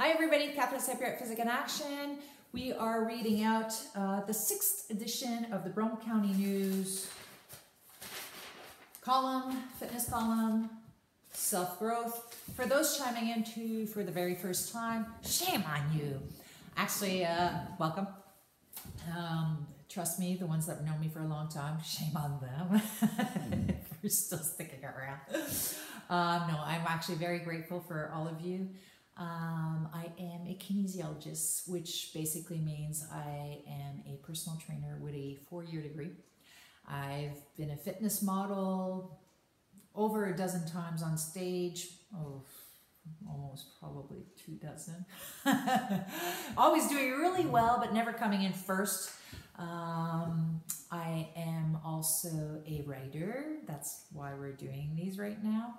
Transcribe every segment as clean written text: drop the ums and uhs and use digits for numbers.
Hi everybody, Catherine St-Pierre at Physikinaction. We are reading out the 6th edition of the Brome County News column, fitness column, self-growth. For those chiming in for the very first time, shame on you. Actually, welcome. Trust me, the ones that know me for a long time, shame on them for still sticking around. No, I'm actually very grateful for all of you. I am a kinesiologist, which basically means I am a personal trainer with a 4-year degree. I've been a fitness model over a dozen times on stage. Oh, almost probably 2 dozen. Always doing really well, but never coming in first. I am also a writer. That's why we're doing these right now.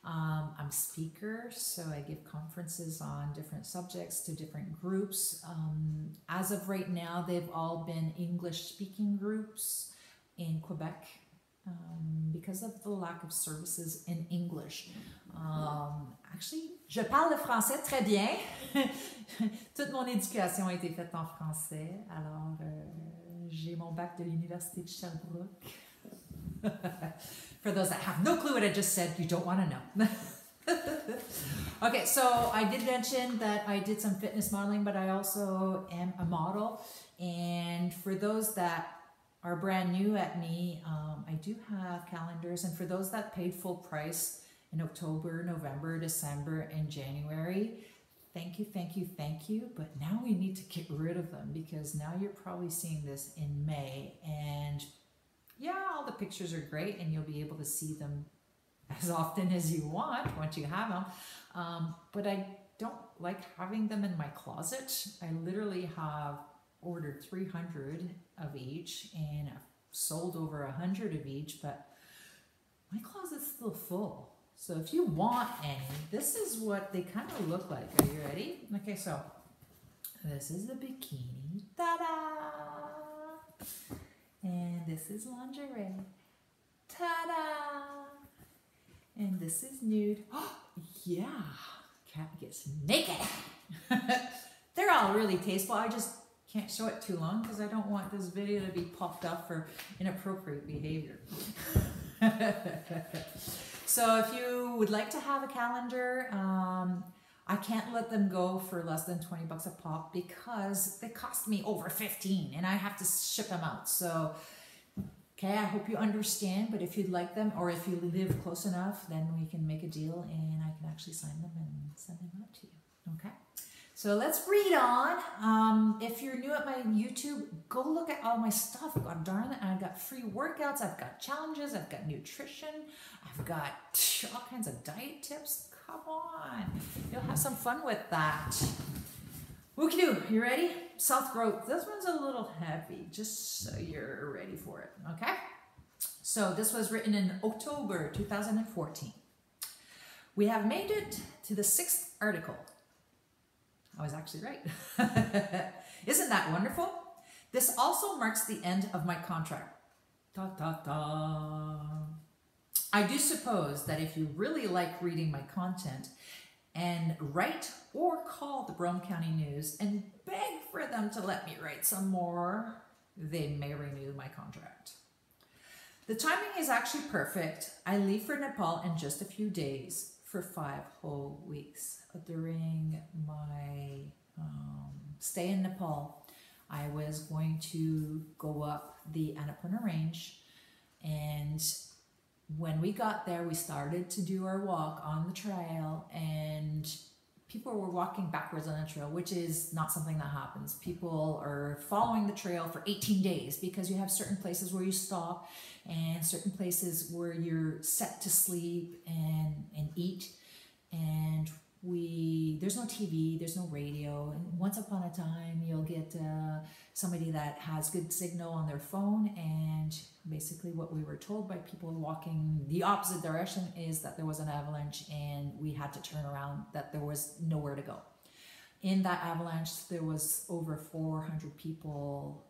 I'm a speaker, so I give conferences on different subjects to different groups. As of right now, they've all been English-speaking groups in Quebec because of the lack of services in English. Actually, je parle le français très bien. Toute mon éducation a été faite en français, alors j'ai mon bac de l'Université de Sherbrooke. For those that have no clue what I just said, you don't want to know. Okay, so I did mention that I did some fitness modeling, but I also am a model. And for those that are brand new at me, I do have calendars. And for those that paid full price in October, November, December, and January, thank you, thank you, thank you. But now we need to get rid of them because now you're probably seeing this in May. And yeah, all the pictures are great and you'll be able to see them as often as you want once you have them. But I don't like having them in my closet. I literally have ordered 300 of each and I've sold over 100 of each, but my closet's still full. So if you want any, this is what they kind of look like. Are you ready? Okay, so this is the bikini. Ta-da! And this is lingerie. Ta-da! And this is nude. Oh, yeah. Cat gets naked. They're all really tasteful. I just can't show it too long because I don't want this video to be popped up for inappropriate behavior. So if you would like to have a calendar, I can't let them go for less than 20 bucks a pop because they cost me over 15 and I have to ship them out. So, okay, I hope you understand, but if you'd like them or if you live close enough, then we can make a deal and I can actually sign them and send them out to you, okay? So let's read on. If you're new at my YouTube, go look at all my stuff. God darn it, I've got free workouts, I've got challenges, I've got nutrition, I've got all kinds of diet tips. Come on, you'll have some fun with that. Whoop-de-doo, you ready? Self-growth. This one's a little heavy, just so you're ready for it, okay? So this was written in October 2014. We have made it to the 6th article. I was actually right. Isn't that wonderful? This also marks the end of my contract. Ta ta ta. I do suppose that if you really like reading my content and write or call the Brome County News and beg for them to let me write some more, they may renew my contract. The timing is actually perfect. I leave for Nepal in just a few days for 5 whole weeks. During my stay in Nepal, I was going to go up the Annapurna Range, and when we got there, we started to do our walk on the trail, and people were walking backwards on the trail, which is not something that happens. People are following the trail for 18 days because you have certain places where you stop and certain places where you're set to sleep and eat. And there's no TV, there's no radio, and once upon a time you'll get somebody that has good signal on their phone, and basically what we were told by people walking the opposite direction is that there was an avalanche and we had to turn around, that there was nowhere to go. In that avalanche there was over 400 people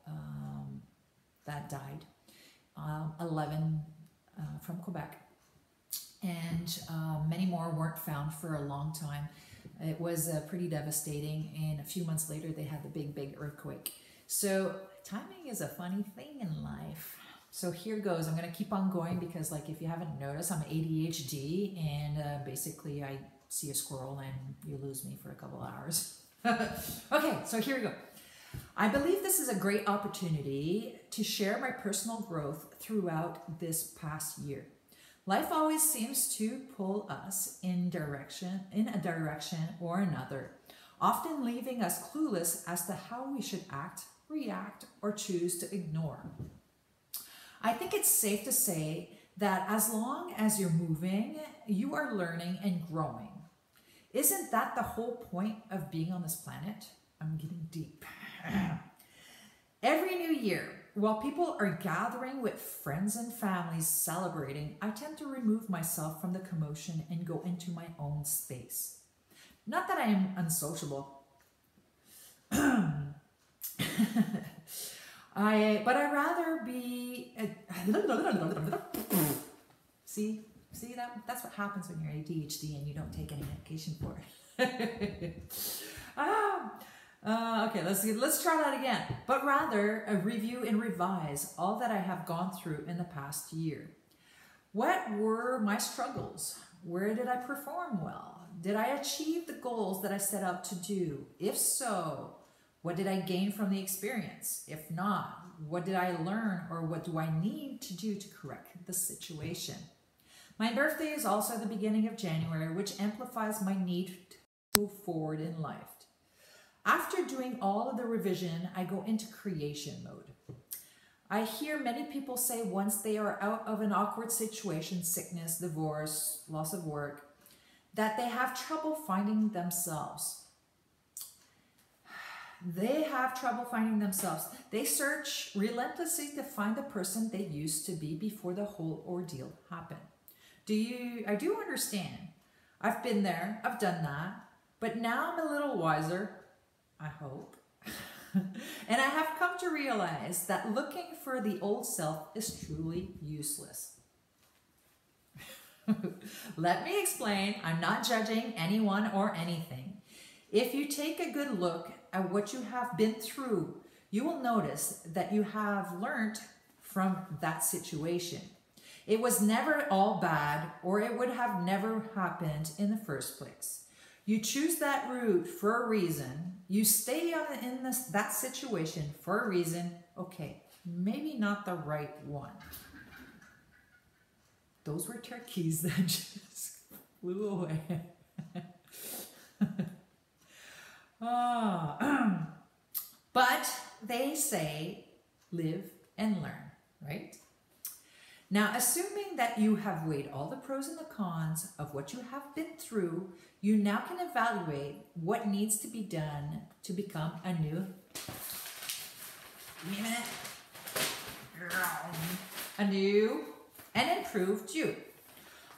that died, 11 from Quebec. And many more weren't found for a long time. It was pretty devastating, and a few months later they had the big earthquake. So timing is a funny thing in life. So here goes. I'm going to keep on going because, like, if you haven't noticed, I'm ADHD, and basically I see a squirrel and you lose me for a couple hours. Okay, so here we go. I believe this is a great opportunity to share my personal growth throughout this past year. Life always seems to pull us in a direction or another, often leaving us clueless as to how we should act, react, or choose to ignore. I think it's safe to say that as long as you're moving, you are learning and growing. Isn't that the whole point of being on this planet? I'm getting deep. Every new year, while people are gathering with friends and families celebrating, I tend to remove myself from the commotion and go into my own space. Not that I am unsociable. But I rather be. See that's what happens when you're ADHD and you don't take any medication for it. Okay, let's try that again. But rather review and revise all that I have gone through in the past year. What were my struggles? Where did I perform well? Did I achieve the goals that I set out to do? If so, what did I gain from the experience? If not, what did I learn, or what do I need to do to correct the situation? My birthday is also the beginning of January, which amplifies my need to move forward in life. After doing all of the revision, I go into creation mode. I hear many people say once they are out of an awkward situation, sickness, divorce, loss of work, that they have trouble finding themselves. They have trouble finding themselves. They search relentlessly to find the person they used to be before the whole ordeal happened. I do understand. I've been there, I've done that, but now I'm a little wiser, I hope. And I have come to realize that looking for the old self is truly useless. Let me explain. I'm not judging anyone or anything. If you take a good look at what you have been through, you will notice that you have learned from that situation. It was never all bad, or it would have never happened in the first place. You choose that route for a reason. You stay in that situation for a reason. Okay, maybe not the right one. Those were turkeys that just flew away. But they say live and learn, right? Now, assuming that you have weighed all the pros and the cons of what you have been through, you now can evaluate what needs to be done to become a new, give me a minute, a new and improved you.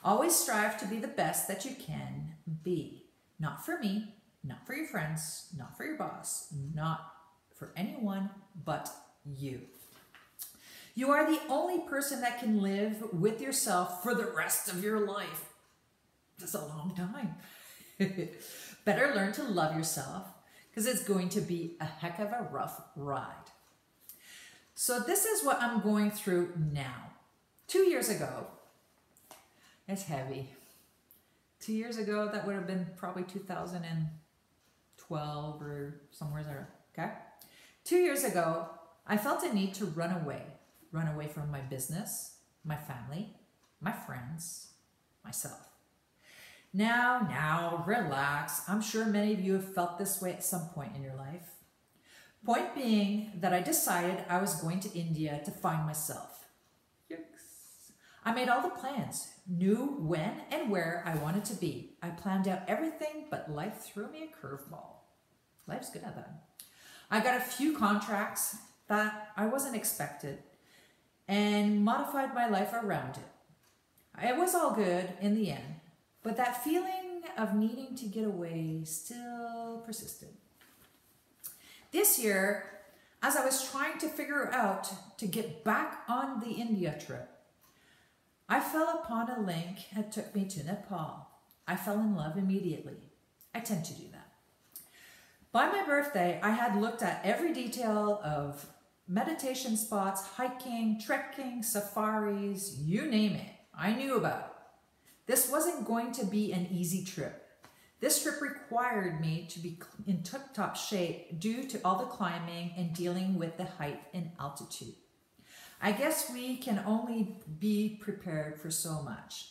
Always strive to be the best that you can be. Not for me, not for your friends, not for your boss, not for anyone but you. You are the only person that can live with yourself for the rest of your life. That's a long time. Better learn to love yourself, because it's going to be a heck of a rough ride. So this is what I'm going through now. 2 years ago, it's heavy. 2 years ago, that would have been probably 2012 or somewhere there, okay? 2 years ago, I felt a need to run away from my business, my family, my friends, myself. Now, relax. I'm sure many of you have felt this way at some point in your life. Point being that I decided I was going to India to find myself. Yikes. I made all the plans, knew when and where I wanted to be. I planned out everything, but life threw me a curveball. Life's good at that. I got a few contracts that I wasn't expected and modified my life around it. It was all good in the end, but that feeling of needing to get away still persisted. This year, as I was trying to figure out to get back on the India trip, I fell upon a link that took me to Nepal. I fell in love immediately. I tend to do that. By my birthday, I had looked at every detail of meditation spots, hiking, trekking, safaris, you name it. I knew about it. This wasn't going to be an easy trip. This trip required me to be in tip-top shape due to all the climbing and dealing with the height and altitude. I guess we can only be prepared for so much.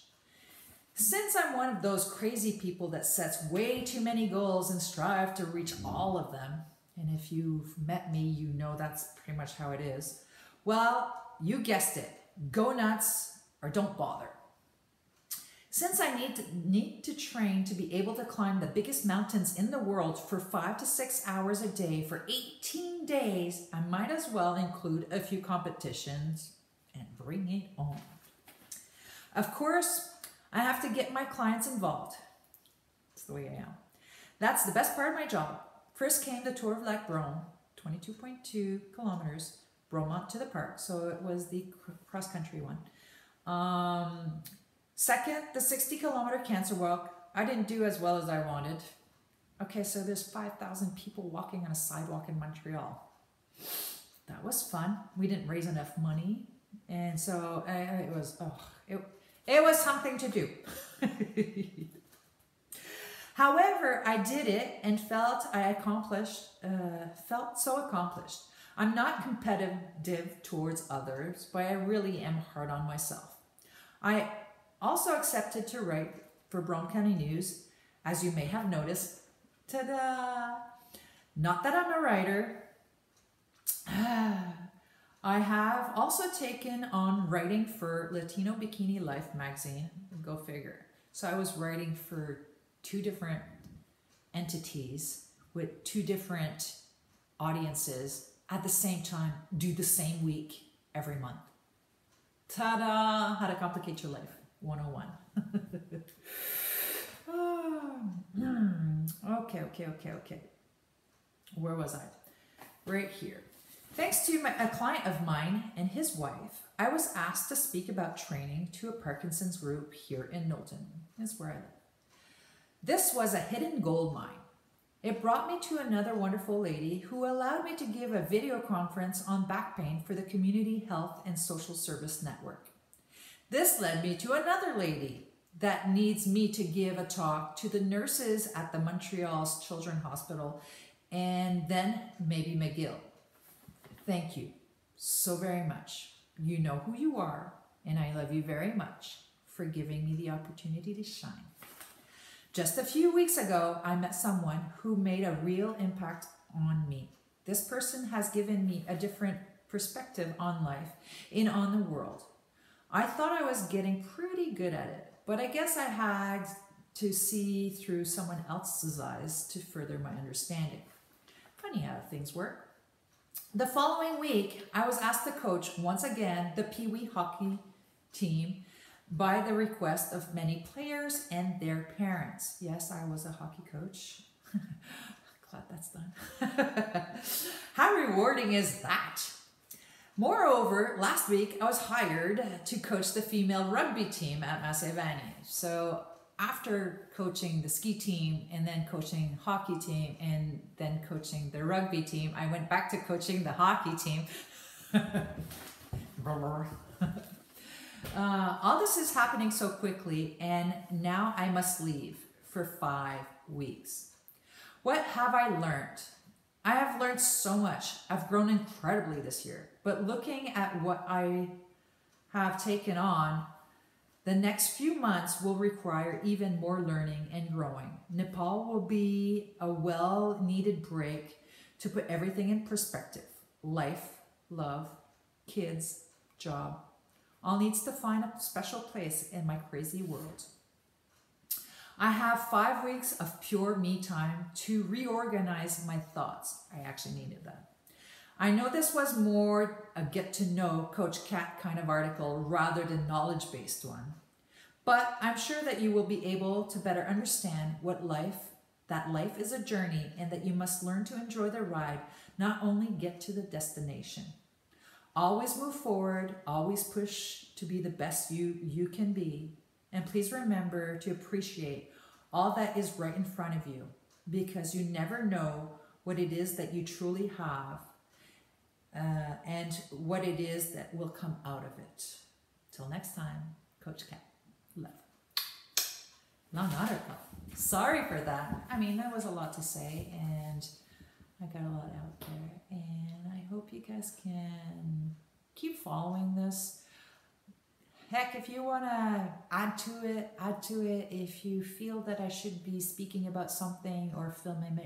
Since I'm one of those crazy people that sets way too many goals and strive to reach all of them, and if you've met me, you know that's pretty much how it is. Well, you guessed it. Go nuts or don't bother. Since I need to train to be able to climb the biggest mountains in the world for 5 to 6 hours a day for 18 days, I might as well include a few competitions and bring it on. Of course, I have to get my clients involved. That's the way I am. That's the best part of my job. First came the Tour of Lac Brome, 22.2 kilometers, Brome to the park. So it was the cross-country one. Second, the 60-kilometer cancer walk. I didn't do as well as I wanted. Okay, so there's 5,000 people walking on a sidewalk in Montreal. That was fun. We didn't raise enough money. And so it was something to do. However, I did it and felt so accomplished. I'm not competitive towards others, but I really am hard on myself. I also accepted to write for Brome County News, as you may have noticed. Ta-da! Not that I'm a writer. I have also taken on writing for Latino Bikini Life magazine. Go figure. So I was writing for 2 different entities with 2 different audiences at the same time, do the same week every month. Ta-da! How to complicate your life. 101. Okay. Where was I? Right here. Thanks to a client of mine and his wife, I was asked to speak about training to a Parkinson's group here in Knowlton. That's where I live. This was a hidden gold mine. It brought me to another wonderful lady who allowed me to give a video conference on back pain for the Community Health and Social Service Network. This led me to another lady that needs me to give a talk to the nurses at the Montreal's Children's Hospital and then maybe McGill. Thank you so very much. You know who you are, and I love you very much for giving me the opportunity to shine. Just a few weeks ago, I met someone who made a real impact on me. This person has given me a different perspective on life and on the world. I thought I was getting pretty good at it, but I guess I had to see through someone else's eyes to further my understanding. Funny how things work. The following week, I was asked to coach once again the Pee Wee hockey team by the request of many players and their parents. Yes, I was a hockey coach. Glad that's done. How rewarding is that? Moreover, last week I was hired to coach the female rugby team at Massevani. So after coaching the ski team and then coaching hockey team and then coaching the rugby team, I went back to coaching the hockey team. All this is happening so quickly, and now I must leave for 5 weeks. What have I learned? I have learned so much. I've grown incredibly this year, but looking at what I have taken on, the next few months will require even more learning and growing. Nepal will be a well-needed break to put everything in perspective. Life, love, kids, job, all needs to find a special place in my crazy world. I have 5 weeks of pure me time to reorganize my thoughts. I actually needed that. I know this was more a get-to-know Coach Kat kind of article rather than knowledge-based one. But I'm sure that you will be able to better understand that life is a journey and that you must learn to enjoy the ride, not only get to the destination. Always move forward, always push to be the best you can be. And please remember to appreciate All that is right in front of you, because you never know what it is that you truly have and what it is that will come out of it. Till next time, Coach Kat. Love. Long article. Sorry for that. I mean, that was a lot to say, and I got a lot out there, and I hope you guys can keep following this. Heck, if you want to add to it, add to it. If you feel that I should be speaking about something or filming,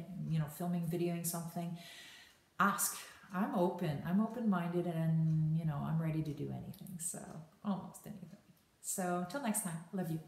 videoing something, ask. I'm open. I'm open-minded, and, I'm ready to do anything. So, almost anything. So, until next time, love you.